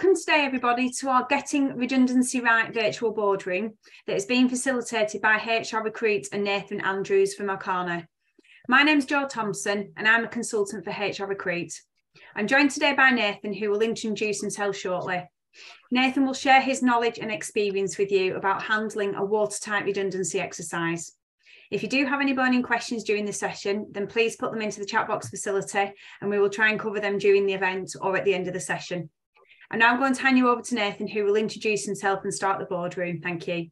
Welcome today, everybody, to our Getting Redundancy Right virtual boardroom that is being facilitated by HR Recruit and Nathan Andrews from O'Connor. My name's Jo Thompson and I'm a consultant for HR Recruit. I'm joined today by Nathan, who will introduce himself shortly. Nathan will share his knowledge and experience with you about handling a watertight redundancy exercise. If you do have any burning questions during the session, then please put them into the chat box facility and we will try and cover them during the event or at the end of the session. And now I'm going to hand you over to Nathan, who will introduce himself and start the boardroom. Thank you.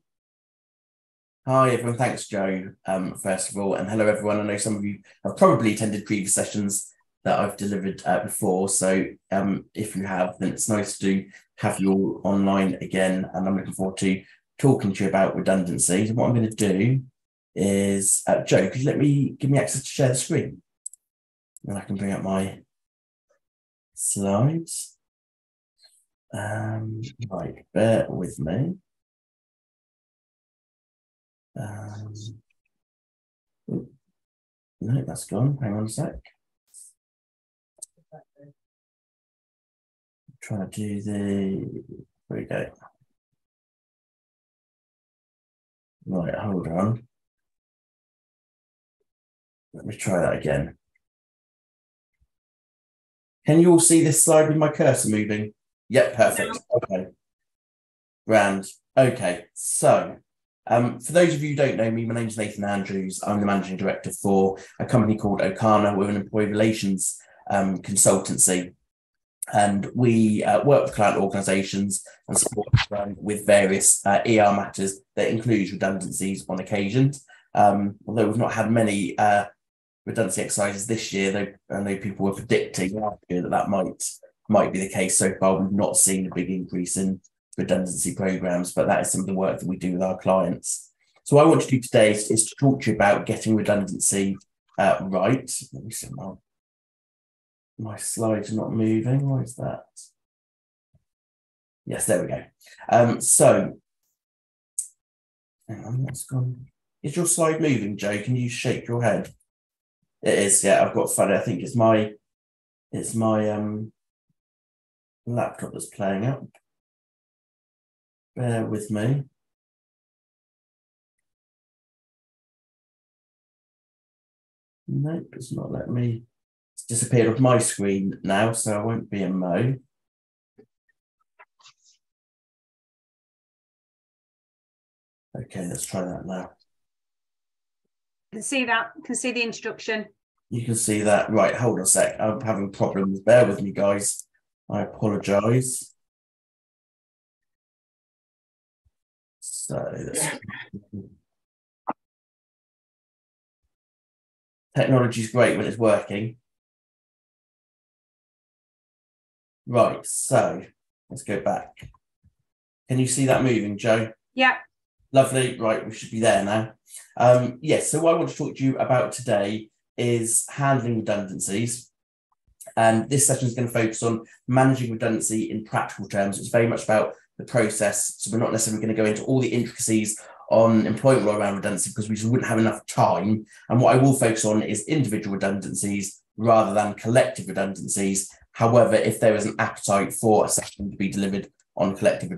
Hi everyone, thanks Jo, first of all, and hello everyone. I know some of you have probably attended previous sessions that I've delivered before, so if you have, then it's nice to have you all online again, and I'm looking forward to talking to you about redundancy. So what I'm going to do is, Jo, could you give me access to share the screen? And I can bring up my slides. Right, bear with me. No, that's gone. Hang on a sec. Trying to do the. There we go. Right, hold on. Let me try that again. Can you all see this slide with my cursor moving? Yep, perfect. Okay. Grand. Okay, so for those of you who don't know me, my name's Nathan Andrews. I'm the managing director for a company called O'Connor. We're an employee relations consultancy. And we work with client organisations and support them with various ER matters that includes redundancies on occasion. Although we've not had many redundancy exercises this year, though I know people were predicting last year that might be the case. So far, we've not seen a big increase in redundancy programs, but that is some of the work that we do with our clients. So what I want to do today is to talk to you about getting redundancy right. Let me see, my slides are not moving. Why is that? Yes, there we go. So, hang on, that's gone. Is your slide moving, Jo? Can you shake your head? It is, yeah. I've got funny. I think it's my laptop that's playing up. Bear with me. Nope, it's not letting me. It's disappeared off my screen now, so I won't be in mode. Okay, let's try that now. Can see that. Can see the introduction. You can see that. Right, hold on a sec. I'm having problems. Bear with me, guys. I apologise. So technology is great when it's working. Right, so let's go back. Can you see that moving, Jo? Yeah. Lovely. Right, we should be there now. Yes, so what I want to talk to you about today is handling redundancies. And this session is going to focus on managing redundancy in practical terms. It's very much about the process. So we're not necessarily going to go into all the intricacies on employment law around redundancy because we just wouldn't have enough time. And what I will focus on is individual redundancies rather than collective redundancies. However, if there is an appetite for a session to be delivered on collective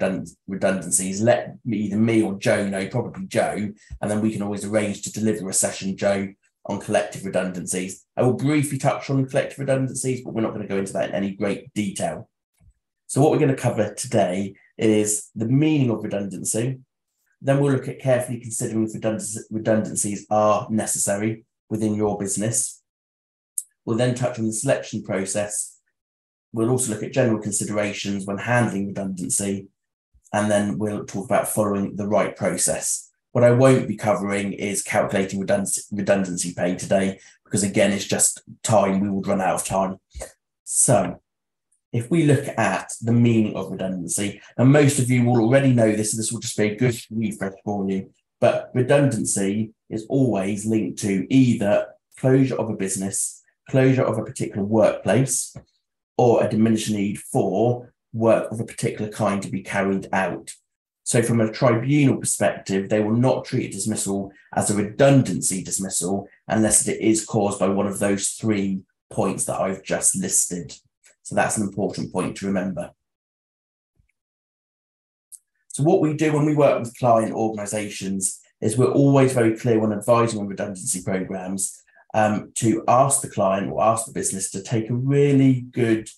redundancies, let either me or Jo know, probably Jo, and then we can always arrange to deliver a session, Jo, on collective redundancies. I will briefly touch on collective redundancies, but we're not going to go into that in any great detail. So what we're going to cover today is the meaning of redundancy. Then we'll look at carefully considering if redundancies are necessary within your business. We'll then touch on the selection process. We'll also look at general considerations when handling redundancy, and then we'll talk about following the right process. What I won't be covering is calculating redundancy pay today, because again, it's just time. We would run out of time. So if we look at the meaning of redundancy, and most of you will already know this, and this will just be a good refresh for you, but redundancy is always linked to either closure of a business, closure of a particular workplace, or a diminished need for work of a particular kind to be carried out. So from a tribunal perspective, they will not treat a dismissal as a redundancy dismissal unless it is caused by one of those 3 points that I've just listed. So that's an important point to remember. So what we do when we work with client organisations is we're always very clear when advising on redundancy programmes to ask the client or ask the business to take a really good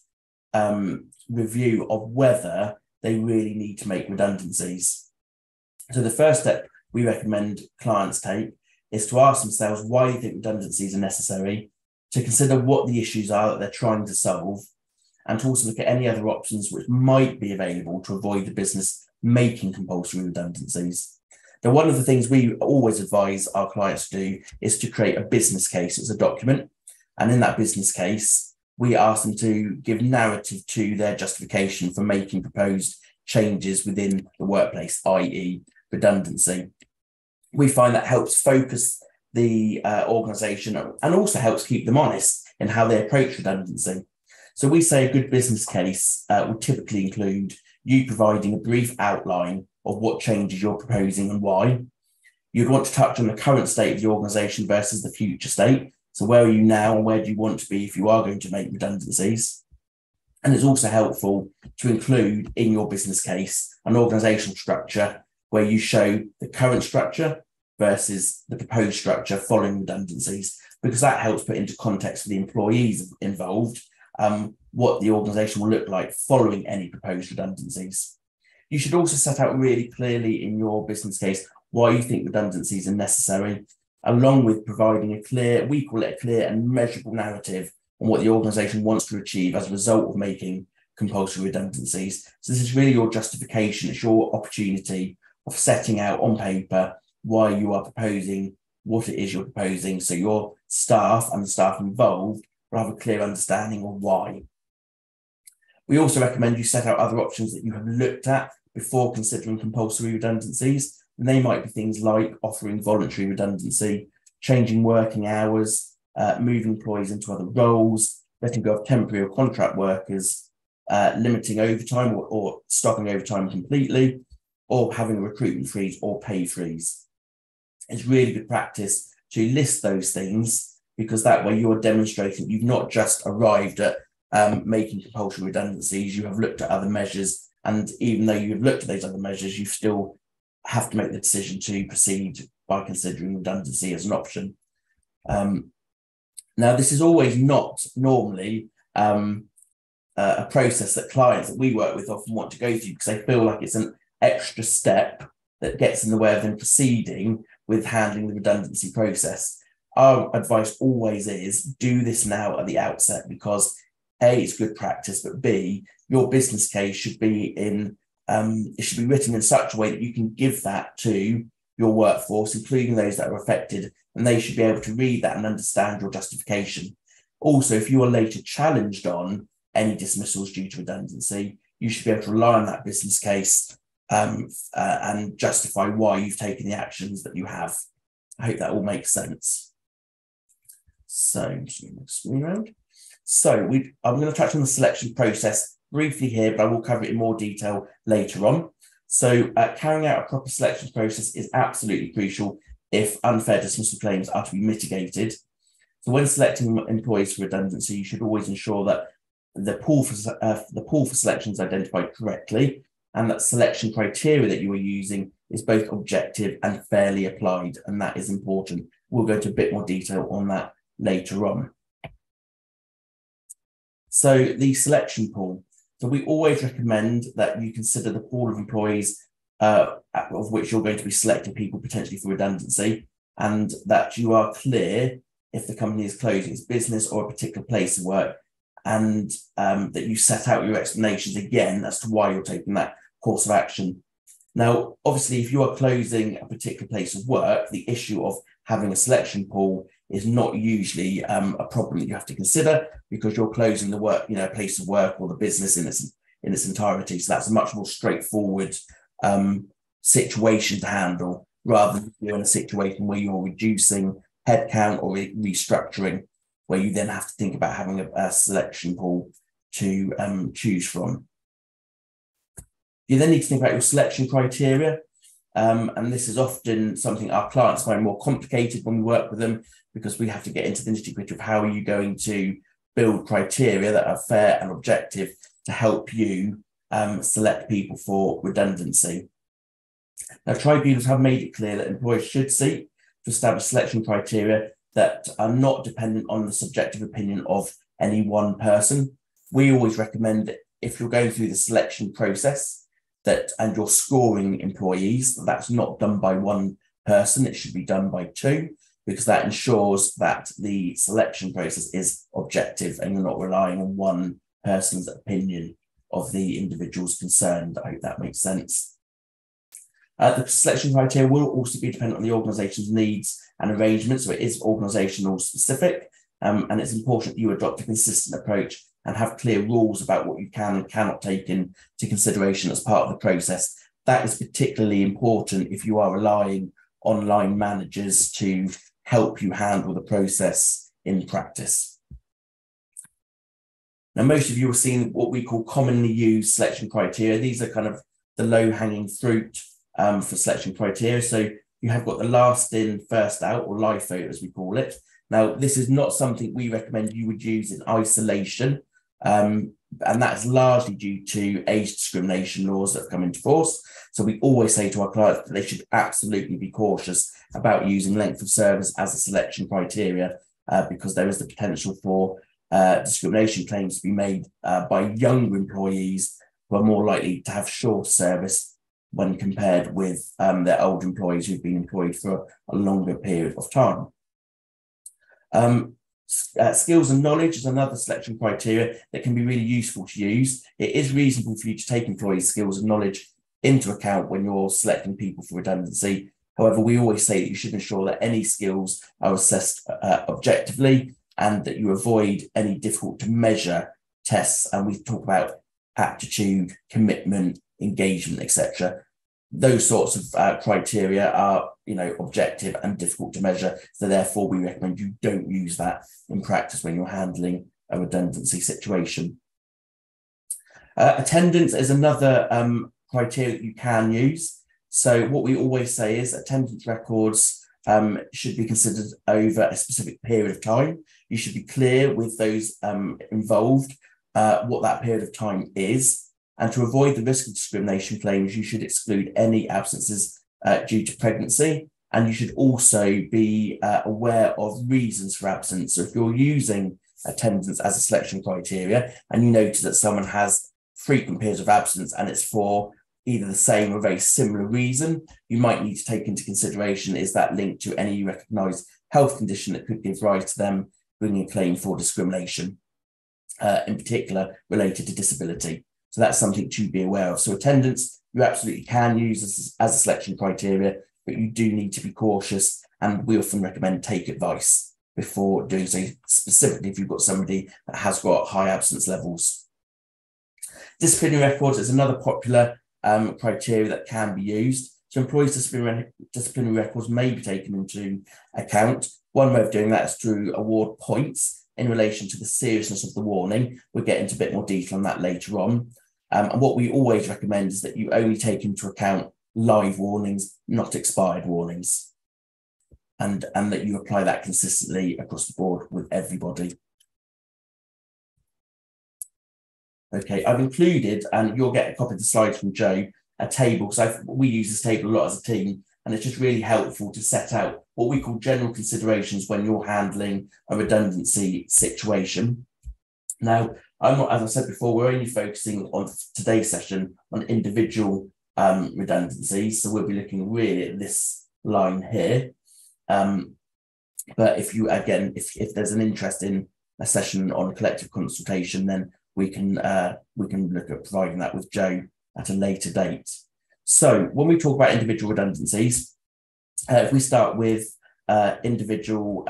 review of whether they really need to make redundancies. So the first step we recommend clients take is to ask themselves why they think redundancies are necessary, to consider what the issues are that they're trying to solve, and to also look at any other options which might be available to avoid the business making compulsory redundancies. Now, one of the things we always advise our clients to do is to create a business case as a document. And in that business case, we ask them to give narrative to their justification for making proposed changes within the workplace, i.e. redundancy. We find that helps focus the organisation and also helps keep them honest in how they approach redundancy. So we say a good business case will typically include you providing a brief outline of what changes you're proposing and why. You'd want to touch on the current state of the organisation versus the future state. So where are you now and where do you want to be if you are going to make redundancies? And it's also helpful to include in your business case an organisational structure where you show the current structure versus the proposed structure following redundancies, because that helps put into context for the employees involved what the organisation will look like following any proposed redundancies. You should also set out really clearly in your business case why you think redundancies are necessary, along with providing a clear, we call it a clear and measurable narrative on what the organisation wants to achieve as a result of making compulsory redundancies. So this is really your justification, it's your opportunity of setting out on paper why you are proposing what it is you're proposing, so your staff and the staff involved will have a clear understanding of why. We also recommend you set out other options that you have looked at before considering compulsory redundancies. And they might be things like offering voluntary redundancy, changing working hours, moving employees into other roles, letting go of temporary or contract workers, limiting overtime or stopping overtime completely, or having a recruitment freeze or pay freeze. It's really good practice to list those things, because that way you're demonstrating you've not just arrived at making compulsory redundancies, you have looked at other measures, and even though you've looked at those other measures, you still have to make the decision to proceed by considering redundancy as an option. Now, this is always not normally a process that clients that we work with often want to go through, because they feel like it's an extra step that gets in the way of them proceeding with handling the redundancy process. Our advice always is do this now at the outset, because A, it's good practice, but B, your business case should be it should be written in such a way that you can give that to your workforce, including those that are affected, and they should be able to read that and understand your justification. Also, if you are later challenged on any dismissals due to redundancy, you should be able to rely on that business case and justify why you've taken the actions that you have. I hope that all makes sense. So, just move my screen around. So I'm going to touch on the selection process briefly here, but I will cover it in more detail later on. So carrying out a proper selection process is absolutely crucial if unfair dismissal claims are to be mitigated. So when selecting employees for redundancy, you should always ensure that the pool for selection is identified correctly, and that selection criteria that you are using is both objective and fairly applied, and that is important. We'll go into a bit more detail on that later on. So the selection pool. So we always recommend that you consider the pool of employees of which you're going to be selecting people potentially for redundancy, and that you are clear if the company is closing its business or a particular place of work, and that you set out your explanations again as to why you're taking that course of action. Now, obviously, if you are closing a particular place of work, the issue of having a selection pool is not usually a problem that you have to consider, because you're closing the work, place of work or the business in its entirety. So that's a much more straightforward situation to handle, rather than you're in a situation where you're reducing headcount or restructuring, where you then have to think about having a selection pool to choose from. You then need to think about your selection criteria. And this is often something our clients find more complicated when we work with them, because we have to get into the nitty-gritty of how are you going to build criteria that are fair and objective to help you select people for redundancy. Now, tribunals have made it clear that employers should seek to establish selection criteria that are not dependent on the subjective opinion of any one person. We always recommend that if you're going through the selection process and you're scoring employees, that's not done by one person, it should be done by two, because that ensures that the selection process is objective and you're not relying on one person's opinion of the individuals concerned. I hope that makes sense. The selection criteria will also be dependent on the organisation's needs and arrangements, so it is organisational specific, and it's important that you adopt a consistent approach and have clear rules about what you can and cannot take into consideration as part of the process. That is particularly important if you are relying on line managers to help you handle the process in practice. Now, most of you have seen what we call commonly used selection criteria. These are kind of the low-hanging fruit for selection criteria. So you have got the last in, first out, or LIFO as we call it. Now, this is not something we recommend you would use in isolation, and that's largely due to age discrimination laws that have come into force. So we always say to our clients that they should absolutely be cautious about using length of service as a selection criteria, because there is the potential for discrimination claims to be made by younger employees who are more likely to have short service when compared with their old employees who've been employed for a longer period of time. Skills and knowledge is another selection criteria that can be really useful to use. It is reasonable for you to take employees' skills and knowledge into account when you're selecting people for redundancy. However, we always say that you should ensure that any skills are assessed objectively and that you avoid any difficult to measure tests. And we talk about aptitude, commitment, engagement, etc. Those sorts of criteria are, objective and difficult to measure. So therefore, we recommend you don't use that in practice when you're handling a redundancy situation. Attendance is another criteria that you can use. So what we always say is attendance records should be considered over a specific period of time. You should be clear with those involved what that period of time is. And to avoid the risk of discrimination claims, you should exclude any absences due to pregnancy. And you should also be aware of reasons for absence. So if you're using attendance as a selection criteria and you notice that someone has frequent periods of absence and it's for either the same or a very similar reason, you might need to take into consideration, is that linked to any recognised health condition that could give rise to them bringing a claim for discrimination, in particular related to disability. So that's something to be aware of. So attendance, you absolutely can use as a selection criteria, but you do need to be cautious. And we often recommend take advice before doing so, specifically if you've got somebody that has got high absence levels. Disciplinary records is another popular criteria that can be used. So employees' disciplinary records may be taken into account. One way of doing that is to award points in relation to the seriousness of the warning. We'll get into a bit more detail on that later on. And what we always recommend is that you only take into account live warnings, not expired warnings, and that you apply that consistently across the board with everybody. Okay, I've included, and you'll get a copy of the slides from Joe, a table, because we use this table a lot as a team, and it's just really helpful to set out what we call general considerations when you're handling a redundancy situation. Now, I'm not, as I said before, we're only focusing on today's session on individual redundancies, so we'll be looking really at this line here. But if you, again, if there's an interest in a session on collective consultation, then we can look at providing that with Joe at a later date. So when we talk about individual redundancies, if we start with individual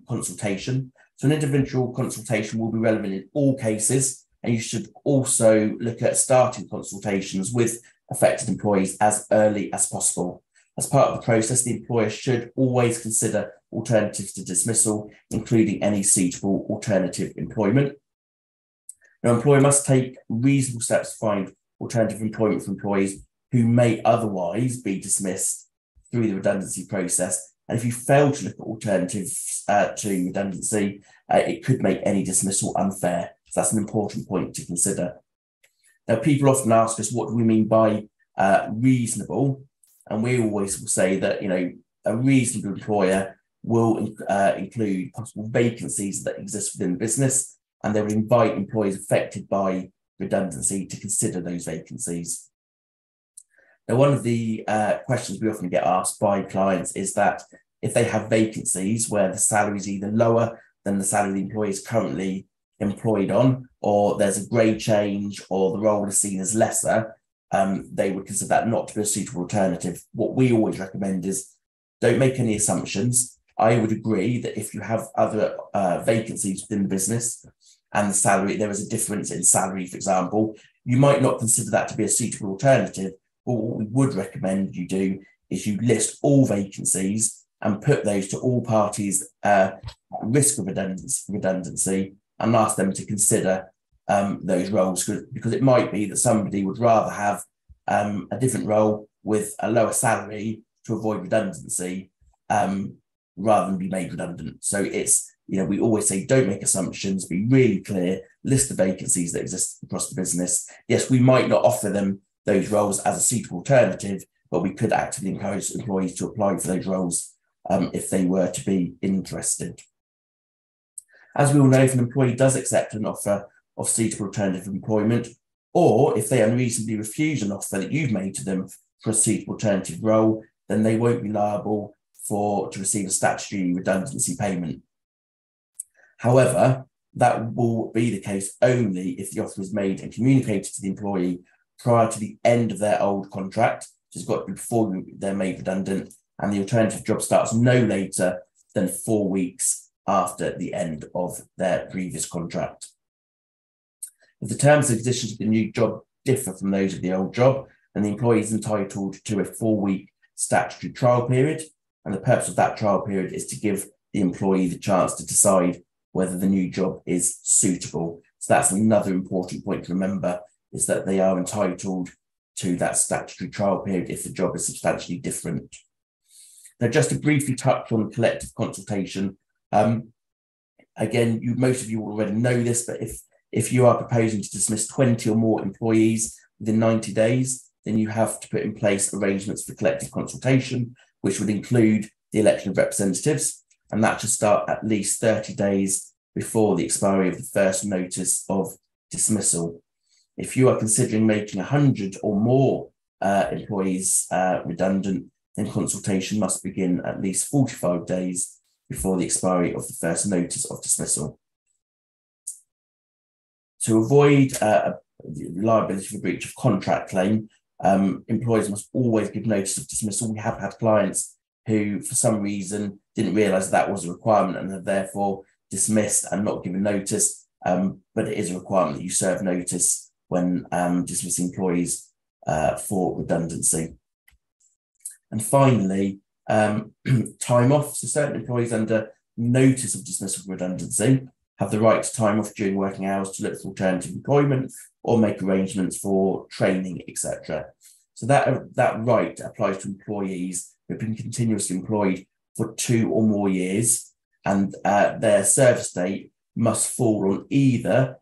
consultation, so an individual consultation will be relevant in all cases, and you should also look at starting consultations with affected employees as early as possible. As part of the process, the employer should always consider alternatives to dismissal, including any suitable alternative employment. Now, employer must take reasonable steps to find alternative employment for employees who may otherwise be dismissed through the redundancy process. And if you fail to look at alternatives to redundancy, it could make any dismissal unfair. So that's an important point to consider. Now, people often ask us, what do we mean by reasonable? And we always will say that, a reasonable employer will include possible vacancies that exist within the business, and they will invite employees affected by redundancy to consider those vacancies. Now, one of the questions we often get asked by clients is that if they have vacancies where the salary is either lower than the salary the employee is currently employed on, or there's a grade change, or the role is seen as lesser, they would consider that not to be a suitable alternative. What we always recommend is don't make any assumptions. I would agree that if you have other vacancies within the business and the salary, there is a difference in salary, for example, you might not consider that to be a suitable alternative. But what we would recommend you do is you list all vacancies and put those to all parties at risk of redundancy and ask them to consider those roles, because it might be that somebody would rather have a different role with a lower salary to avoid redundancy rather than be made redundant. So it's, we always say don't make assumptions, be really clear, list the vacancies that exist across the business. Yes, we might not offer them those roles as a suitable alternative, but we could actively encourage employees to apply for those roles if they were to be interested. As we all know, if an employee does accept an offer of suitable alternative employment, or if they unreasonably refuse an offer that you've made to them for a suitable alternative role, then they won't be liable to receive a statutory redundancy payment. However, that will be the case only if the offer is made and communicated to the employee prior to the end of their old contract, which has got to be before they're made redundant, and the alternative job starts no later than 4 weeks after the end of their previous contract. If the terms and conditions of the new job differ from those of the old job, then the employee is entitled to a 4-week statutory trial period, and the purpose of that trial period is to give the employee the chance to decide whether the new job is suitable. So that's another important point to remember, is that they are entitled to that statutory trial period if the job is substantially different. Now, just to briefly touch on collective consultation, again, most of you already know this, but if you are proposing to dismiss 20 or more employees within 90 days, then you have to put in place arrangements for collective consultation, which would include the election of representatives, and that should start at least 30 days before the expiry of the first notice of dismissal. If you are considering making 100 or more employees redundant, then consultation must begin at least 45 days before the expiry of the first notice of dismissal. To avoid liability for breach of contract claim, employers must always give notice of dismissal. We have had clients who, for some reason, didn't realise that was a requirement and have therefore dismissed and not given notice. But it is a requirement that you serve notice when dismissing employees for redundancy. And finally, time off. So certain employees under notice of dismissal for redundancy have the right to time off during working hours to look for alternative employment or make arrangements for training, etc. So that right applies to employees who have been continuously employed for 2 or more years, and their service date must fall on either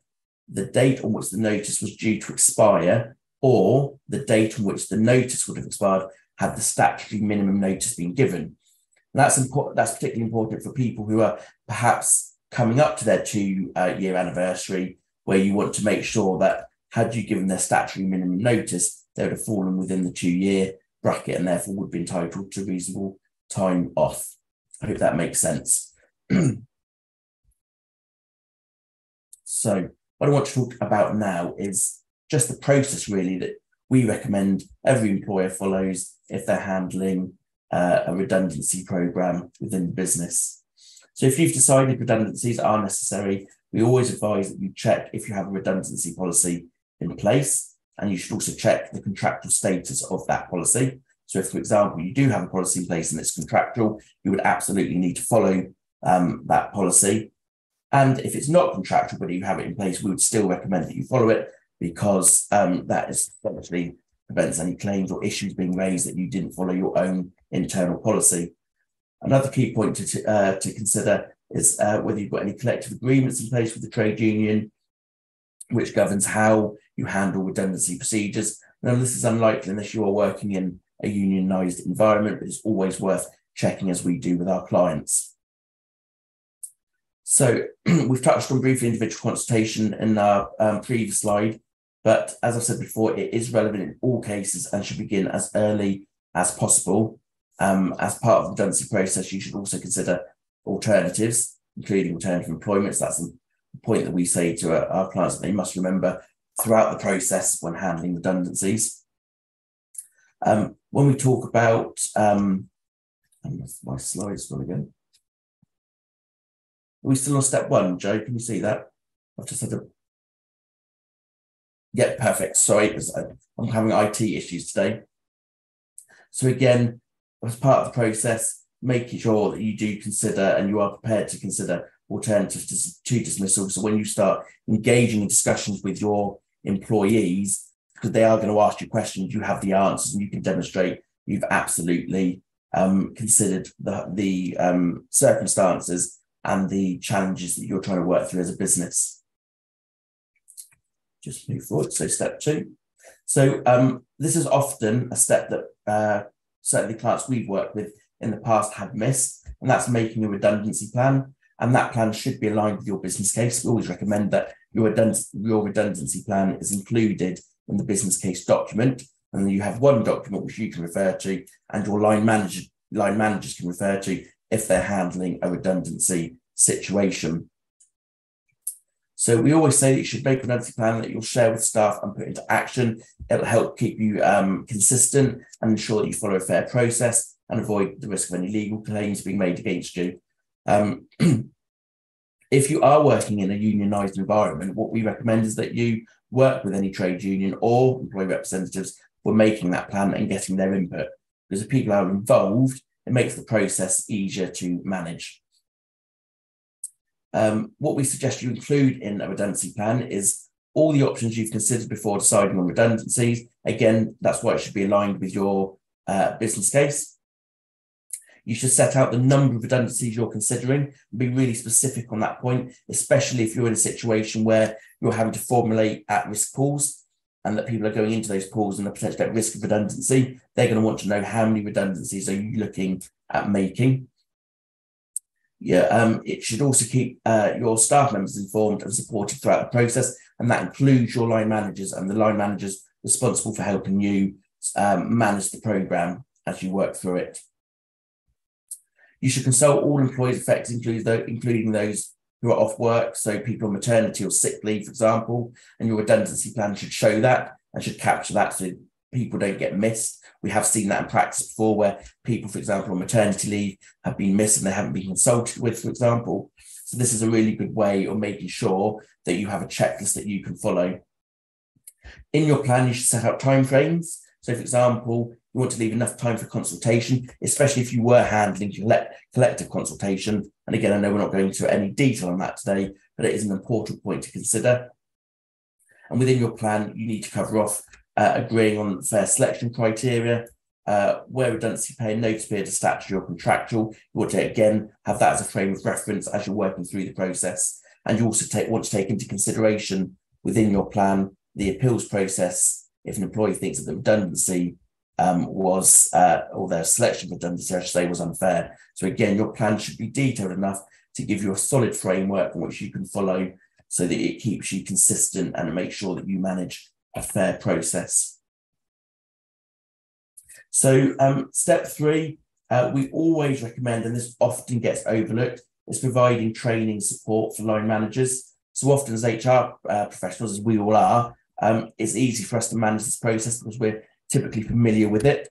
the date on which the notice was due to expire or the date on which the notice would have expired had the statutory minimum notice been given. And that's particularly important for people who are perhaps coming up to their 2-year anniversary, where you want to make sure that had you given their statutory minimum notice, they would have fallen within the 2-year bracket and therefore would be entitled to reasonable time off. I hope that makes sense. So what I want to talk about now is just the process really that we recommend every employer follows if they're handling a redundancy program within the business. So if you've decided redundancies are necessary, we always advise that you check if you have a redundancy policy in place, and you should also check the contractual status of that policy. So if, for example, you do have a policy in place and it's contractual, you would absolutely need to follow that policy. And if it's not contractual, but you have it in place, we would still recommend that you follow it, because that essentially prevents any claims or issues being raised that you didn't follow your own internal policy. Another key point to consider is whether you've got any collective agreements in place with the trade union, which governs how you handle redundancy procedures. Now, this is unlikely unless you are working in a unionised environment, but it's always worth checking, as we do with our clients. So we've touched on briefly individual consultation in our previous slide, but as I've said before, it is relevant in all cases and should begin as early as possible. As part of the redundancy process, you should also consider alternatives, including alternative employments. That's the point that we say to our clients that they must remember throughout the process when handling redundancies. When we talk about, my slides gone again. Are we still on step one, Joe? Can you see that? I've just had to. Yeah, perfect. Sorry, because I'm having IT issues today. So again, as part of the process, making sure that you do consider and you are prepared to consider alternatives to dismissal. So when you start engaging in discussions with your employees, because they are going to ask you questions, you have the answers and you can demonstrate you've absolutely considered the circumstances and the challenges that you're trying to work through as a business. Just move forward. So step two. So this is often a step that certainly clients we've worked with in the past have missed, and that's making a redundancy plan. And that plan should be aligned with your business case. We always recommend that your redundancy plan is included in the business case document, and then you have one document which you can refer to, and your line managers can refer to if they're handling a redundancy situation. So we always say that you should make a redundancy plan that you'll share with staff and put into action. It'll help keep you consistent and ensure that you follow a fair process and avoid the risk of any legal claims being made against you. If you are working in a unionised environment, what we recommend is that you work with any trade union or employee representatives for making that plan and getting their input. Because if people are involved, it makes the process easier to manage. What we suggest you include in a redundancy plan is all the options you've considered before deciding on redundancies. Again, that's why it should be aligned with your business case. You should set out the number of redundancies you're considering and be really specific on that point, especially if you're in a situation where you're having to formulate at-risk pools and that people are going into those pools and are potentially at risk of redundancy. They're going to want to know how many redundancies are you looking at making. It should also keep your staff members informed and supported throughout the process, and that includes your line managers and the line managers responsible for helping you manage the programme as you work through it. You should consult all employees affected, including those who are off work, so people on maternity or sick leave, for example, and your redundancy plan should show that and should capture that so people don't get missed. We have seen that in practice before where people, for example, on maternity leave have been missed and they haven't been consulted with, for example. So this is a really good way of making sure that you have a checklist that you can follow. In your plan, you should set out timeframes. So, for example, you want to leave enough time for consultation, especially if you were handling collective consultation. And again, I know we're not going into any detail on that today, but it is an important point to consider. And within your plan, you need to cover off agreeing on fair selection criteria, where redundancy pay and notice period are statutory or contractual. You want to, again, have that as a frame of reference as you're working through the process. And you also want to take into consideration within your plan the appeals process if an employee thinks that the redundancy or their selection of redundancy, I should say, was unfair. So again, your plan should be detailed enough to give you a solid framework in which you can follow so that it keeps you consistent and makes sure that you manage a fair process. So step three, we always recommend, and this often gets overlooked, is providing training support for line managers. So often as HR professionals, as we all are, it's easy for us to manage this process because we're typically familiar with it.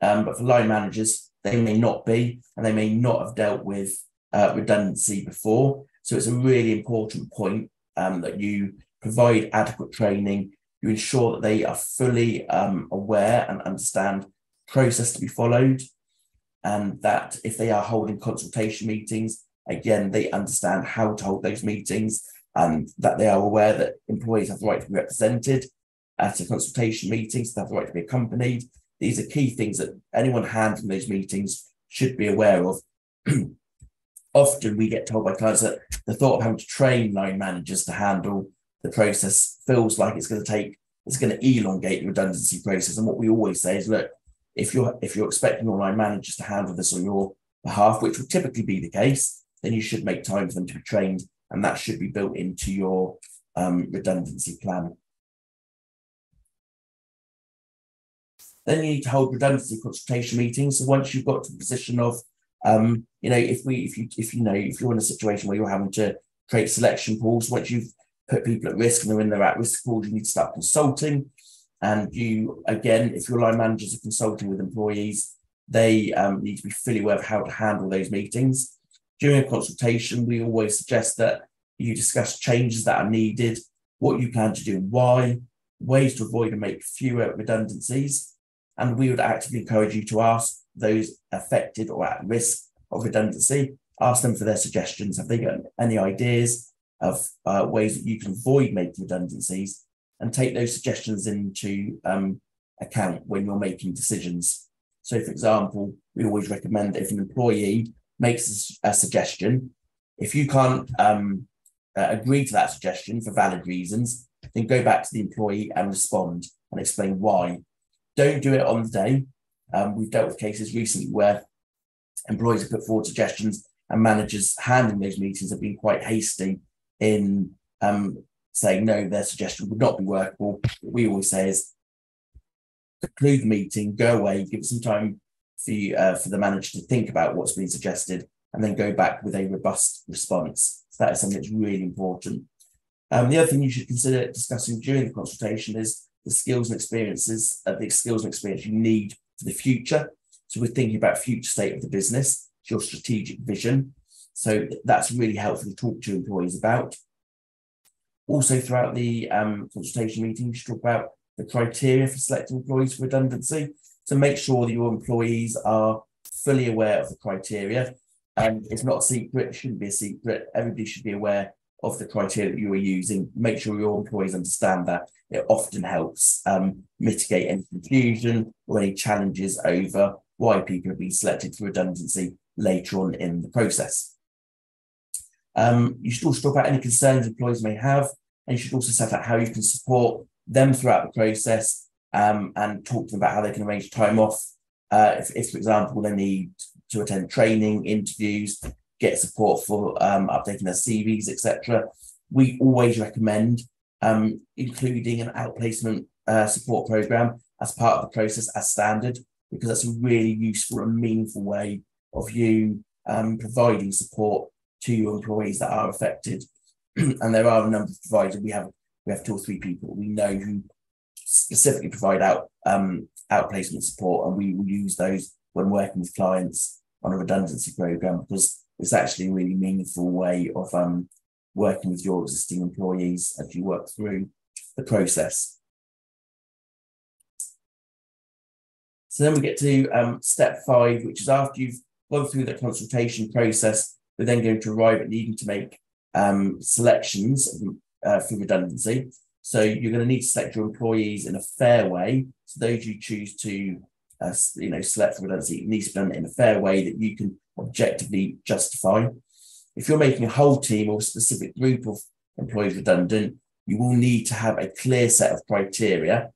But for line managers, they may not be, and they may not have dealt with redundancy before. So it's a really important point that you provide adequate training. You ensure that they are fully aware and understand the process to be followed, and that if they are holding consultation meetings, again, they understand how to hold those meetings, and that they are aware that employees have the right to be represented at a consultation meeting, so they have the right to be accompanied. These are key things that anyone handling those meetings should be aware of. Often we get told by clients that the thought of having to train line managers to handle the process feels like it's going to elongate the redundancy process. And what we always say is, look, If you're expecting your line managers to handle this on your behalf, which will typically be the case, then you should make time for them to be trained, and that should be built into your redundancy plan. Then you need to hold redundancy consultation meetings. So once you've got to the position of, if you're in a situation where you're having to create selection pools, once you've put people at risk and they're in their at-risk pools, you need to start consulting. And you, again, if your line managers are consulting with employees, they need to be fully aware of how to handle those meetings. During a consultation, we always suggest that you discuss changes that are needed, what you plan to do and why, ways to avoid and make fewer redundancies. And we would actively encourage you to ask those affected or at risk of redundancy, ask them for their suggestions. Have they got any ideas of ways that you can avoid making redundancies, and take those suggestions into account when you're making decisions. So, for example, we always recommend that if an employee makes a suggestion, if you can't agree to that suggestion for valid reasons, then go back to the employee and respond and explain why. Don't do it on the day. We've dealt with cases recently where employees have put forward suggestions and managers handling those meetings have been quite hasty in saying no, their suggestion would not be workable. What we always say is conclude the meeting, go away, give some time for the manager to think about what's been suggested, and then go back with a robust response. So that is something that's really important. The other thing you should consider discussing during the consultation is the skills and experience you need for the future. So we're thinking about future state of the business, your strategic vision. So that's really helpful to talk to employees about. Also, throughout the consultation meeting, you should talk about the criteria for selecting employees for redundancy. So make sure that your employees are fully aware of the criteria. It's not a secret, it shouldn't be a secret. Everybody should be aware of the criteria that you are using. Make sure your employees understand that. It often helps mitigate any confusion or any challenges over why people have been selected for redundancy later on in the process. You should also talk about any concerns employees may have, and you should also set out how you can support them throughout the process and talk to them about how they can arrange time off. If, for example, they need to attend training, interviews, get support for updating their CVs, etc. We always recommend including an outplacement support program as part of the process as standard, because that's a really useful and meaningful way of you providing support to your employees that are affected. And there are a number of providers. We have 2 or 3 people we know who specifically provide outplacement support, and we will use those when working with clients on a redundancy program, because it's actually a really meaningful way of working with your existing employees as you work through the process. So then we get to step 5, which is after you've gone through the consultation process, we're then going to arrive at needing to make selections for redundancy. So you're going to need to select your employees in a fair way. So those you choose to select for redundancy, it needs to be done in a fair way that you can objectively justify. If you're making a whole team or a specific group of employees redundant, you will need to have a clear set of criteria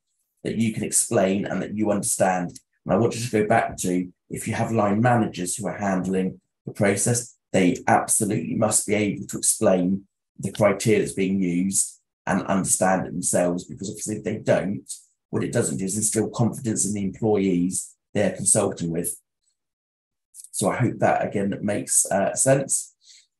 that you can explain and that you understand. And I want you to go back to, if you have line managers who are handling the process, they absolutely must be able to explain the criteria that's being used and understand it themselves, because obviously if they don't, what it doesn't do is instill confidence in the employees they're consulting with. So I hope that again makes sense.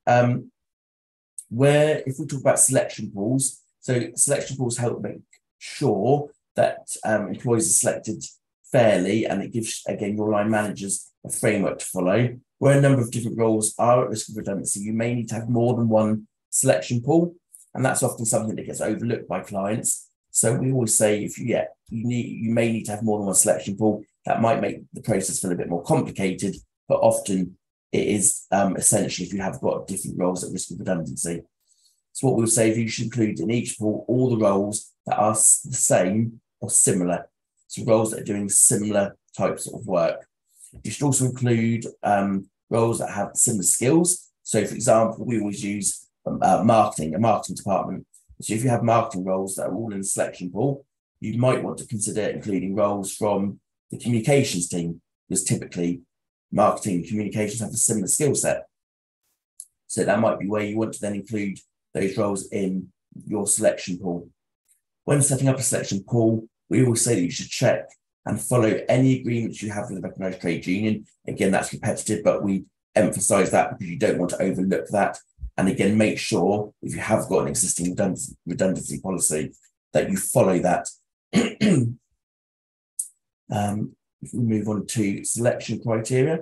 Where if we talk about selection pools, so selection pools help make sure that employees are selected fairly, and it gives again your line managers a framework to follow. Where a number of different roles are at risk of redundancy, you may need to have more than one selection pool, and that's often something that gets overlooked by clients. So we always say you may need to have more than one selection pool. That might make the process feel a bit more complicated, but often it is essential if you have got different roles at risk of redundancy. So what we'll say is you should include in each pool all the roles that are the same or similar. So roles that are doing similar types of work. You should also include roles that have similar skills. So for example, we always use a marketing department. So if you have marketing roles that are all in the selection pool, you might want to consider including roles from the communications team, because typically marketing and communications have a similar skill set. So that might be where you want to then include those roles in your selection pool. When setting up a selection pool, we always say that you should check and follow any agreements you have with a recognised trade union. Again, that's repetitive, but we emphasise that because you don't want to overlook that. And again, make sure if you have got an existing redundancy policy that you follow that. If we move on to selection criteria.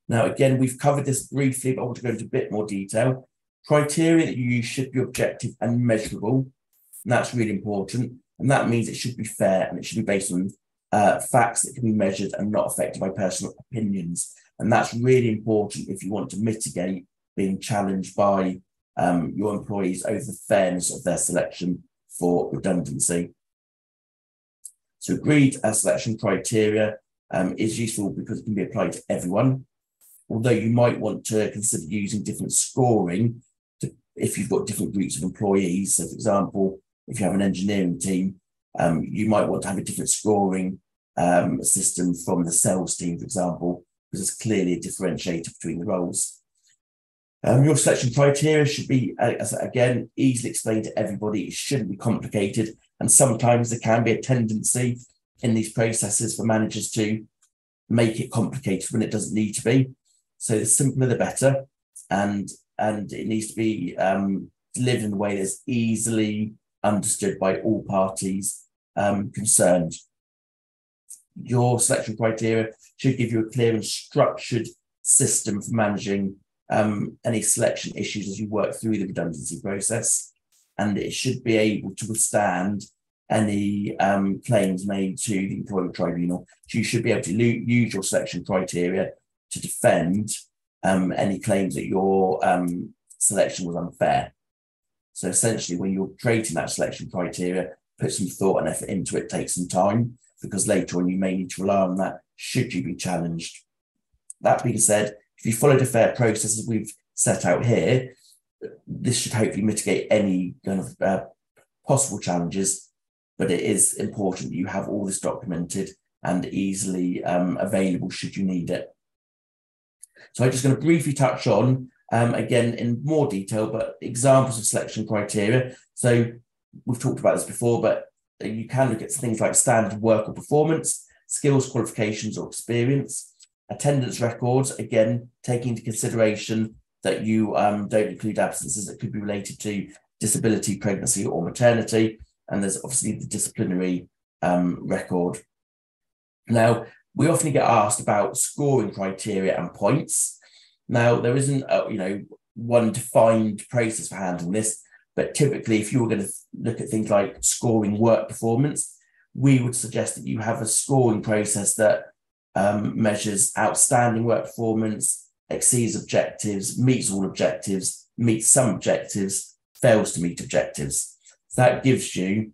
Now, again, we've covered this briefly, but I want to go into a bit more detail. Criteria that you use should be objective and measurable. And that's really important. And that means it should be fair and it should be based on facts that can be measured and not affected by personal opinions. And that's really important if you want to mitigate being challenged by your employees over the fairness of their selection for redundancy. So agreed selection criteria is useful because it can be applied to everyone. Although you might want to consider using different scoring if you've got different groups of employees. So for example, if you have an engineering team, you might want to have a different scoring system from the sales team, for example, because it's clearly a differentiator between the roles. Your selection criteria should be, again, easily explained to everybody. It shouldn't be complicated. And sometimes there can be a tendency in these processes for managers to make it complicated when it doesn't need to be. So the simpler, the better. And it needs to be delivered in a way that's easily understood by all parties concerned. Your selection criteria should give you a clear and structured system for managing any selection issues as you work through the redundancy process, and it should be able to withstand any claims made to the employment tribunal. So you should be able to use your selection criteria to defend any claims that your selection was unfair. So essentially, when you're creating that selection criteria, put some thought and effort into it, take some time, because later on you may need to rely on that should you be challenged. That being said, if you follow the fair processes we've set out here, this should hopefully mitigate any kind of possible challenges, but it is important that you have all this documented and easily available should you need it. So I'm just going to briefly touch on, again, in more detail, but examples of selection criteria. So we've talked about this before, but you can look at things like standard work or performance, skills, qualifications, or experience. Attendance records, again, taking into consideration that you don't include absences that could be related to disability, pregnancy, or maternity. And there's obviously the disciplinary record. Now, we often get asked about scoring criteria and points. Now, there isn't one defined process for handling this, but typically, if you were going to look at things like scoring work performance, we would suggest that you have a scoring process that measures outstanding work performance, exceeds objectives, meets all objectives, meets some objectives, fails to meet objectives. So that gives you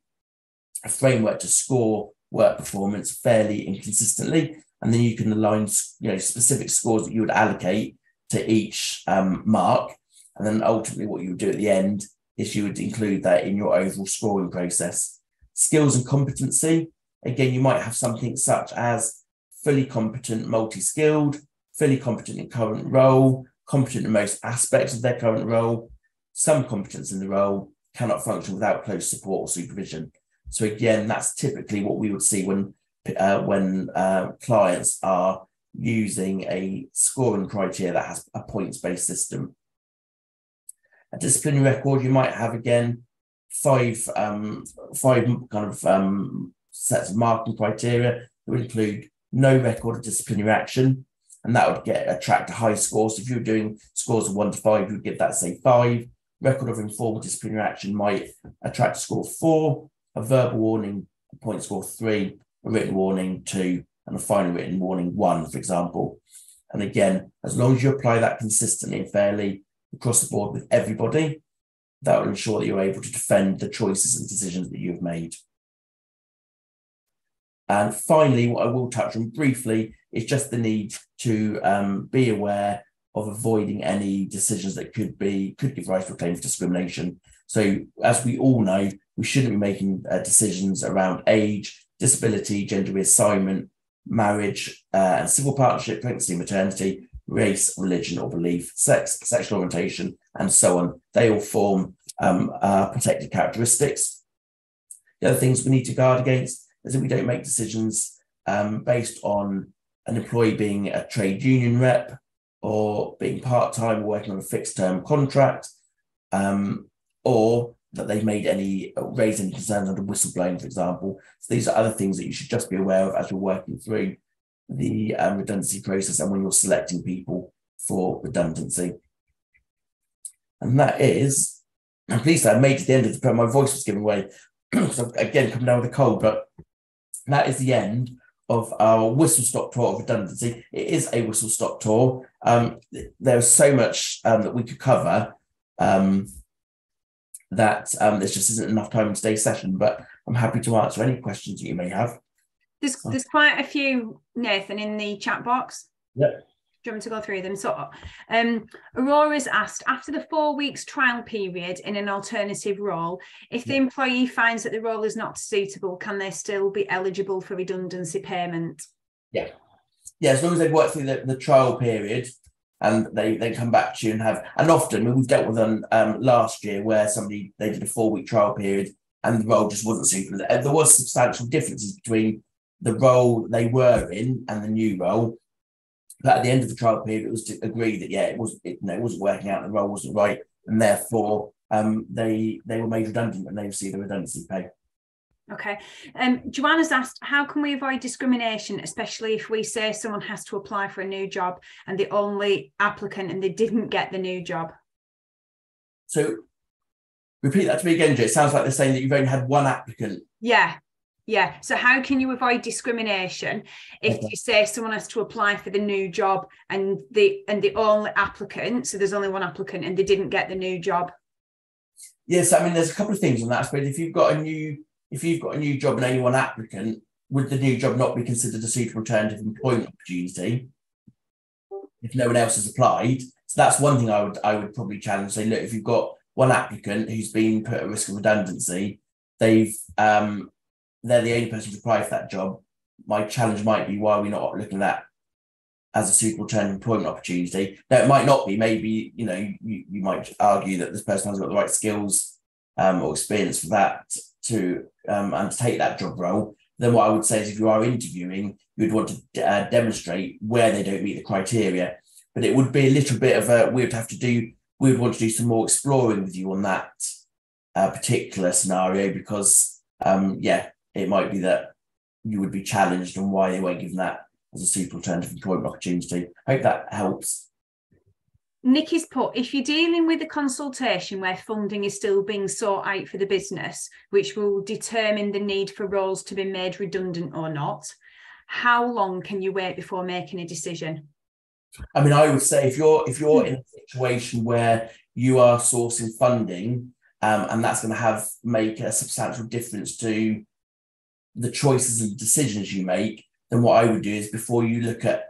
a framework to score work performance fairly and consistently, and then you can align specific scores that you would allocate to each mark, and then ultimately what you would do at the end is you would include that in your overall scoring process. Skills and competency, again, you might have something such as fully competent, multi-skilled, fully competent in current role, competent in most aspects of their current role, some competence in the role, cannot function without close support or supervision. So again, that's typically what we would see when clients are using a scoring criteria that has a points-based system. A disciplinary record, you might have, again, five kind of sets of marking criteria that would include no record of disciplinary action, and that would attract a high score. So if you were doing scores of 1 to 5, you would give that, say, 5. Record of informal disciplinary action might attract a score of 4, a verbal warning, a point score 3, a written warning 2, and a final written warning 1, for example. And again, as long as you apply that consistently and fairly across the board with everybody, that will ensure that you're able to defend the choices and decisions that you've made. And finally, what I will touch on briefly is just the need to be aware of avoiding any decisions that could give rise to a claim for discrimination. So as we all know, we shouldn't be making decisions around age, disability, gender reassignment, marriage, and civil partnership, pregnancy, maternity, race, religion or belief, sex, sexual orientation, and so on. They all form protected characteristics. The other things we need to guard against is that we don't make decisions based on an employee being a trade union rep or being part-time or working on a fixed-term contract, or that they've raised any concerns under whistleblowing, for example. So these are other things that you should just be aware of as you're working through the redundancy process and when you're selecting people for redundancy. And that is, I'm pleased that I made it to the end of the program. My voice was giving way because I've again come down with a cold, but that is the end of our whistle-stop tour of redundancy. It is a whistle-stop tour. There's so much that we could cover that there just isn't enough time in today's session, but I'm happy to answer any questions that you may have. There's quite a few, Nathan, in the chat box. Yeah. Do you want me to go through them? So Aurora's asked, after the 4 weeks trial period in an alternative role, if the employee finds that the role is not suitable, can they still be eligible for redundancy payment? Yeah, as long as they've worked through the trial period and they come back to you and often we've dealt with them last year where they did a 4 week trial period and the role just wasn't suitable. There was substantial differences between the role they were in and the new role. But at the end of the trial period, it was to agree that it wasn't working out, the role wasn't right, and therefore they were made redundant and they received the redundancy pay. Okay. Joanna's asked, how can we avoid discrimination, especially if we say someone has to apply for a new job and the only applicant and they didn't get the new job? So repeat that to me again, Jo. It sounds like they're saying that you've only had one applicant. Yeah. So how can you avoid discrimination if you say someone has to apply for the new job and the only applicant, so there's only one applicant and they didn't get the new job? Yes, I mean there's a couple of things on that. I suppose if you've got a new job and only one applicant, would the new job not be considered a suitable alternative employment opportunity if no one else has applied? So that's one thing I would probably challenge. Say, look, if you've got one applicant who's been put at risk of redundancy, they're the only person to apply for that job. My challenge might be, why are we not looking at that as a suitable alternative employment opportunity? Now, it might not be. Maybe, you might argue that this person hasn't got the right skills or experience for that to undertake that job role. Then what I would say is if you are interviewing, you'd want to demonstrate where they don't meet the criteria. But it would be a little bit of we would want to do some more exploring with you on that particular scenario because, it might be that you would be challenged on why they weren't given that as a suitable alternative employment opportunity. I hope that helps. Nikki's put, if you're dealing with a consultation where funding is still being sought out for the business, which will determine the need for roles to be made redundant or not, how long can you wait before making a decision? I mean, I would say if you're in a situation where you are sourcing funding and that's going to make a substantial difference to the choices and decisions you make, then what I would do is before you look at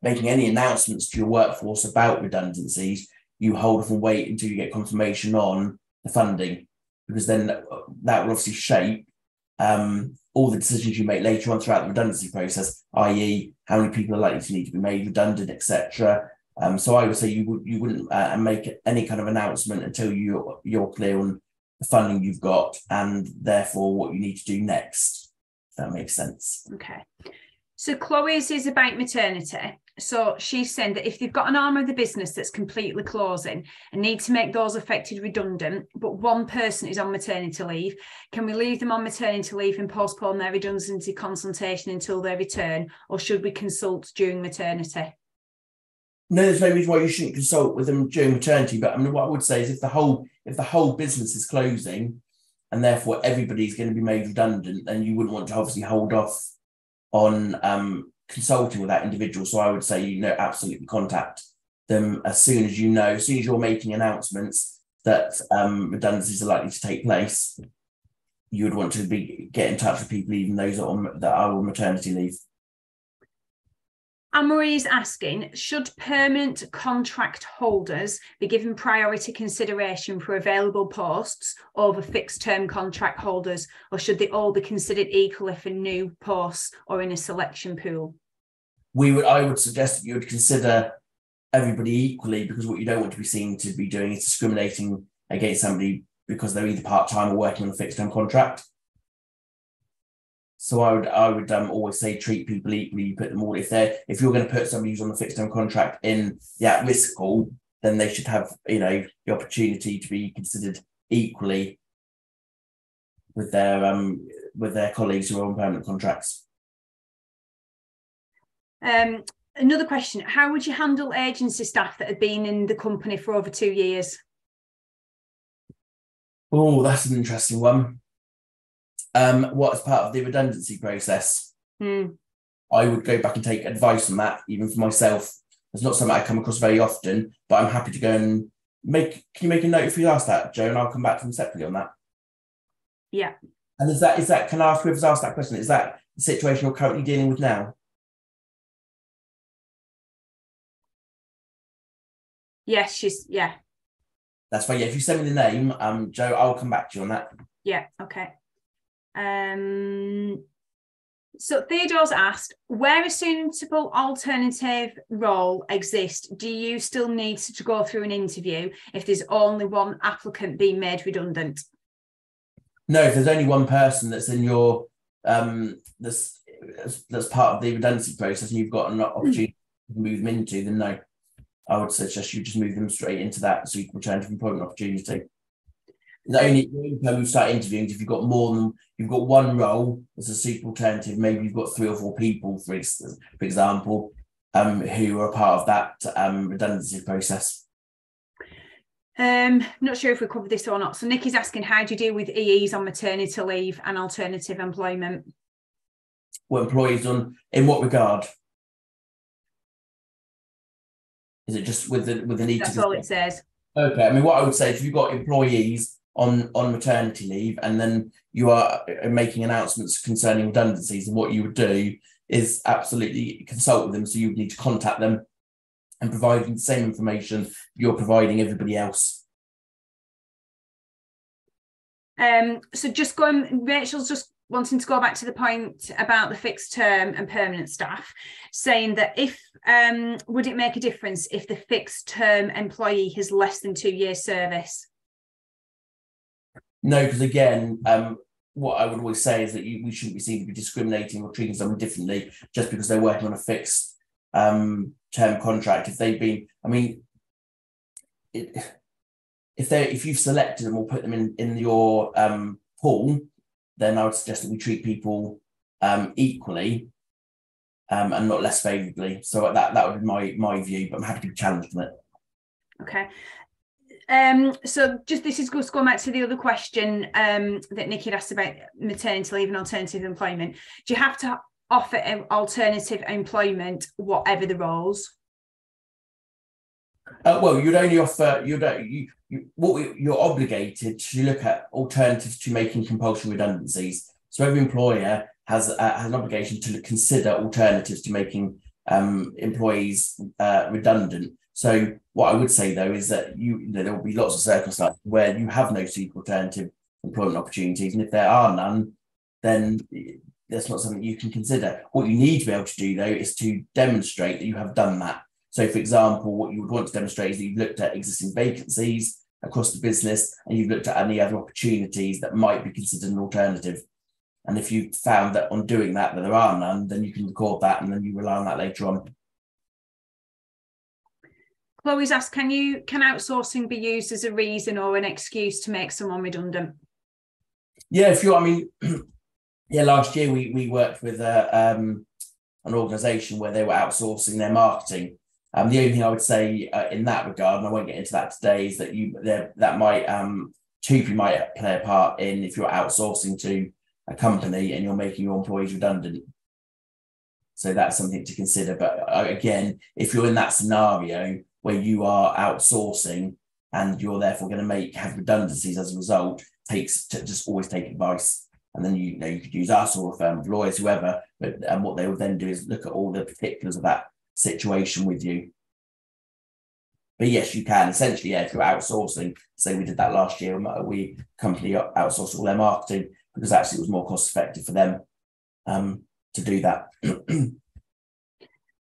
making any announcements to your workforce about redundancies, you hold off and wait until you get confirmation on the funding, because then that will obviously shape all the decisions you make later on throughout the redundancy process, i.e. how many people are likely to need to be made redundant, etc. So I would say you wouldn't make any kind of announcement until you're clear on the funding you've got and therefore what you need to do next, if that makes sense. Okay. So Chloe's is about maternity. So she's saying that if they've got an arm of the business that's completely closing and need to make those affected redundant, but one person is on maternity leave, can we leave them on maternity leave and postpone their redundancy consultation until they return, or should we consult during maternity? No, there's no reason why you shouldn't consult with them during maternity. But I mean, what I would say is if the whole business is closing and therefore everybody's going to be made redundant, then you wouldn't want to obviously hold off on consulting with that individual. So I would say, absolutely contact them as soon as you're making announcements that redundancies are likely to take place. You would want to get in touch with people, even those that are on maternity leave. Amory is asking, should permanent contract holders be given priority consideration for available posts over fixed term contract holders, or should they all be considered equally for new posts or in a selection pool? I would suggest that you would consider everybody equally, because what you don't want to be seen to be doing is discriminating against somebody because they're either part-time or working on a fixed term contract. So I would always say treat people equally. You put them all, if you're going to put somebody who's on a fixed term contract in the at-risk pool, then they should have, the opportunity to be considered equally with their colleagues who are on permanent contracts. Another question: how would you handle agency staff that had been in the company for over 2 years? Oh, that's an interesting one. What's part of the redundancy process? I would go back and take advice on that, even for myself. It's not something I come across very often, but I'm happy to go and can you make a note if you ask that, Joe, and I'll come back to them separately on that. Yeah. And is that can I ask whoever's asked that question, is that the situation you're currently dealing with now? Yes, yeah. That's fine. Yeah, if you send me the name, Joe, I'll come back to you on that. Yeah, okay. So Theodore's asked, where a suitable alternative role exists, do you still need to go through an interview if there's only one applicant being made redundant? No, if there's only one person that's in your that's part of the redundancy process and you've got an opportunity to move them into, then no. I would suggest you just move them straight into that suitable alternative employment opportunity. The only time you start interviewing is if you've got one role as a suitable alternative, maybe you've got 3 or 4 people, for example, who are part of that redundancy process. Not sure if we covered this or not. So Nikki's asking, how do you deal with EEs on maternity leave and alternative employment? What employees in what regard? Is it just with the need? That's all it says. Okay, I mean, what I would say is if you've got employees on maternity leave and then you are making announcements concerning redundancies, and what you would do is absolutely consult with them. So you would need to contact them and provide them the same information you're providing everybody else. So Rachel's just wanting to go back to the point about the fixed term and permanent staff, saying that if would it make a difference if the fixed term employee has less than 2 years service? No, because again, what I would always say is that we shouldn't be seen to be discriminating or treating someone differently just because they're working on a fixed term contract. If they've been, I mean, if you've selected them or put them in your pool, then I would suggest that we treat people equally and not less favourably. So that would be my view, but I'm happy to be challenged on it. Okay. So this is just going back to the other question that Nikki had asked about maternity leave and alternative employment. Do you have to offer alternative employment whatever the roles? Well, you'd only offer you're obligated to look at alternatives to making compulsory redundancies. So every employer has an obligation to consider alternatives to making employees redundant. So what I would say though is that there will be lots of circumstances where you have no suitable alternative employment opportunities, and if there are none, then that's not something you can consider. What you need to be able to do though is to demonstrate that you have done that. So, for example, what you would want to demonstrate is that you've looked at existing vacancies across the business and you've looked at any other opportunities that might be considered an alternative. And if you found that on doing that there are none, then you can record that and then you rely on that later on. Chloe's asked, can outsourcing be used as a reason or an excuse to make someone redundant? Yeah, last year we worked with an organisation where they were outsourcing their marketing. The only thing I would say in that regard, and I won't get into that today, is that that might TUPE might play a part in if you're outsourcing to a company and you're making your employees redundant. So that's something to consider. But again, if you're in that scenario where you are outsourcing and you're therefore going to have redundancies as a result, just always take advice. And then you could use us or a firm of lawyers, whoever. But what they would then do is look at all the particulars of that situation with you. But yes, you can essentially, yeah, if you're outsourcing, say we did that last year, we company outsourced all their marketing because actually it was more cost effective for them to do that.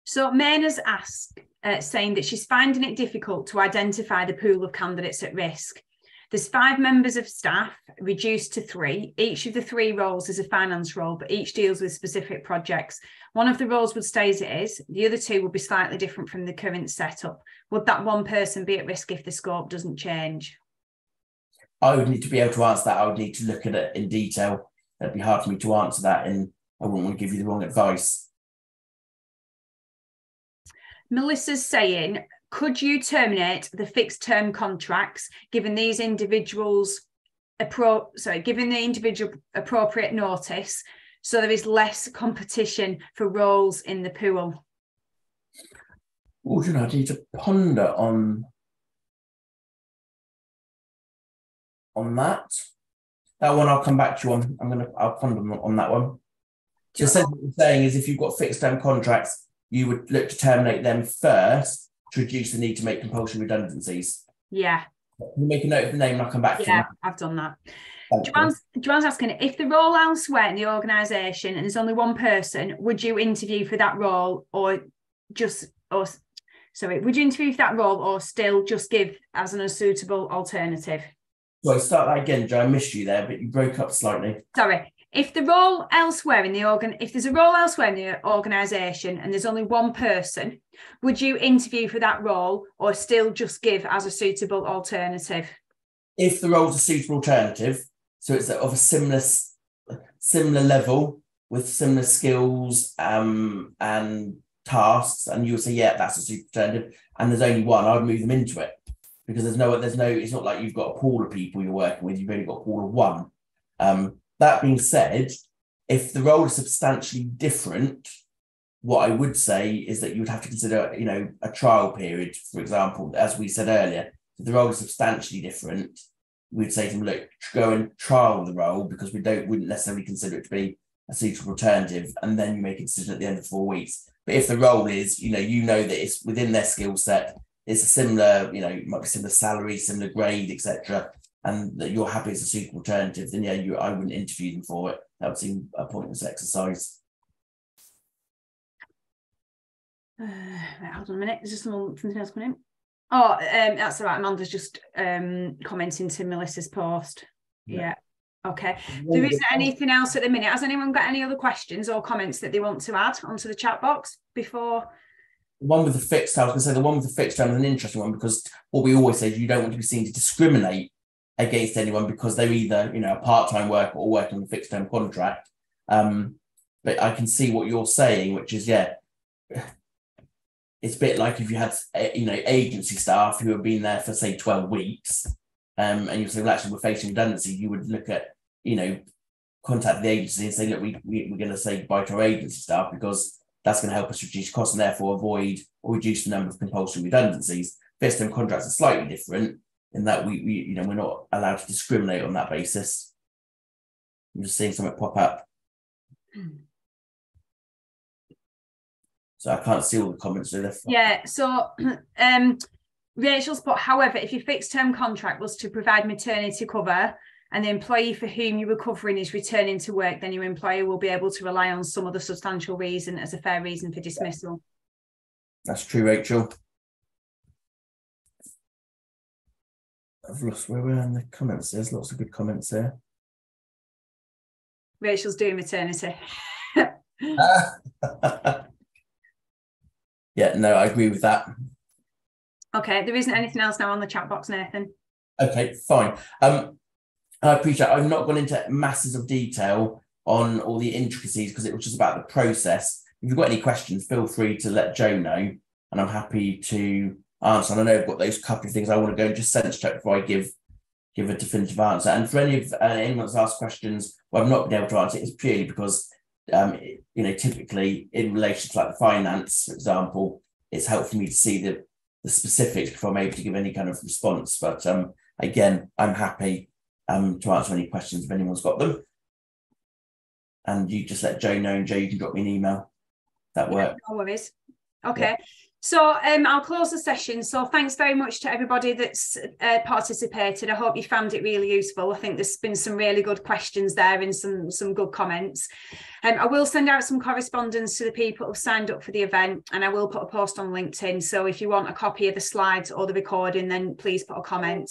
So Maina's asked, saying that she's finding it difficult to identify the pool of candidates at risk. There's 5 members of staff, reduced to 3. Each of the 3 roles is a finance role, but each deals with specific projects. One of the roles would stay as it is. The other 2 would be slightly different from the current setup. Would that one person be at risk if the scope doesn't change? I would need to be able to answer that. I would need to look at it in detail. It'd be hard for me to answer that, and I wouldn't want to give you the wrong advice. Melissa's saying, could you terminate the fixed term contracts given these individuals given the individual appropriate notice so there is less competition for roles in the pool? Well, I need to ponder on that. That one I'll come back to you on. I'll ponder on that one. So essentially what you're saying is if you've got fixed term contracts, you would look to terminate them first to reduce the need to make compulsory redundancies. Yeah. Can you make a note of the name and I'll come back to you? Yeah, I've done that. Joanne's asking, if the role elsewhere in the organisation and there's only one person, would you interview for that role would you interview for that role or still just give as an unsuitable alternative? So I start that again, Jo. I missed you there, but you broke up slightly. Sorry. If there's a role elsewhere in the organisation and there's only one person, would you interview for that role or still just give as a suitable alternative? If the role's a suitable alternative, so it's of a similar level with similar skills and tasks, and you would say, yeah, that's a suitable alternative, and there's only one, I'd move them into it because there's no. It's not like you've got a pool of people you're working with. You've only got a pool of one. That being said, if the role is substantially different, what I would say is that you would have to consider, a trial period, for example, as we said earlier. If the role is substantially different, we'd say to them, look, go and trial the role because wouldn't necessarily consider it to be a suitable alternative, and then you make a decision at the end of 4 weeks. But if the role is, that it's within their skill set, it's a similar, might be similar salary, similar grade, etc., and that you're happy as a suitable alternative, then yeah, I wouldn't interview them for it. That would seem a pointless exercise. Hold on a minute. Is there something else coming in? Oh, that's all right. Amanda's just commenting to Melissa's post. Yeah. Okay. There isn't anything else at the minute. Has anyone got any other questions or comments that they want to add onto the chat box before? The one with the fixed term, I was going to say the one with the fixed term is an interesting one because what we always say is you don't want to be seen to discriminate against anyone because they're either, a part-time worker or working on a fixed term contract. But I can see what you're saying, which is, yeah, it's a bit like if you had, agency staff who have been there for, say, 12 weeks, and you say, well, actually, we're facing redundancy, you would look at, contact the agency and say, look, we're going to say goodbye to our agency staff because that's going to help us reduce costs and therefore avoid or reduce the number of compulsory redundancies. Fixed term contracts are slightly different in that we're not allowed to discriminate on that basis. I'm just seeing something pop up. So I can't see all the comments. Yeah, so Rachel's put, however, if your fixed term contract was to provide maternity cover and the employee for whom you were covering is returning to work, then your employer will be able to rely on some other substantial reason as a fair reason for dismissal. That's true, Rachel. I've lost where we're in the comments. There's lots of good comments there. Rachel's doing maternity. Yeah, no, I agree with that. Okay, there isn't anything else now on the chat box, Nathan. Okay, fine. I appreciate I've not gone into masses of detail on all the intricacies because it was just about the process. If you've got any questions, feel free to let Jo know, and I'm happy to answer. And I know I've got those couple of things I want to go and just sense check before I give a definitive answer. And for anyone that's asked questions where I've not been able to answer, it's purely because typically in relation to like the finance, for example, it's helpful for me to see the specifics before I'm able to give any kind of response. But again, I'm happy to answer any questions if anyone's got them. And you just let Jo know, and Jo, you can drop me an email. That works. No worries. Okay. Yeah. So I'll close the session. So thanks very much to everybody that's participated. I hope you found it really useful. I think there's been some really good questions there and some good comments. I will send out some correspondence to the people who've signed up for the event, and I will put a post on LinkedIn. So if you want a copy of the slides or the recording, then please put a comment.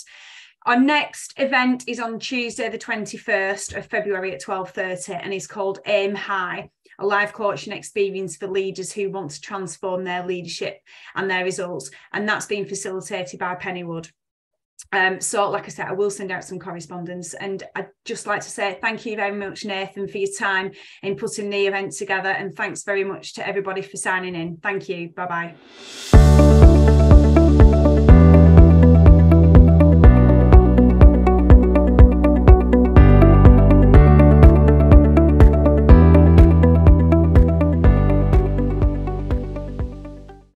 Our next event is on Tuesday, the 21st of February at 12:30, and it's called Aim High, a live coaching experience for leaders who want to transform their leadership and their results. And that's being facilitated by Pennywood. So like I said, I will send out some correspondence, and I'd just like to say thank you very much, Nathan, for your time in putting the event together, and thanks very much to everybody for signing in. Thank you. Bye-bye.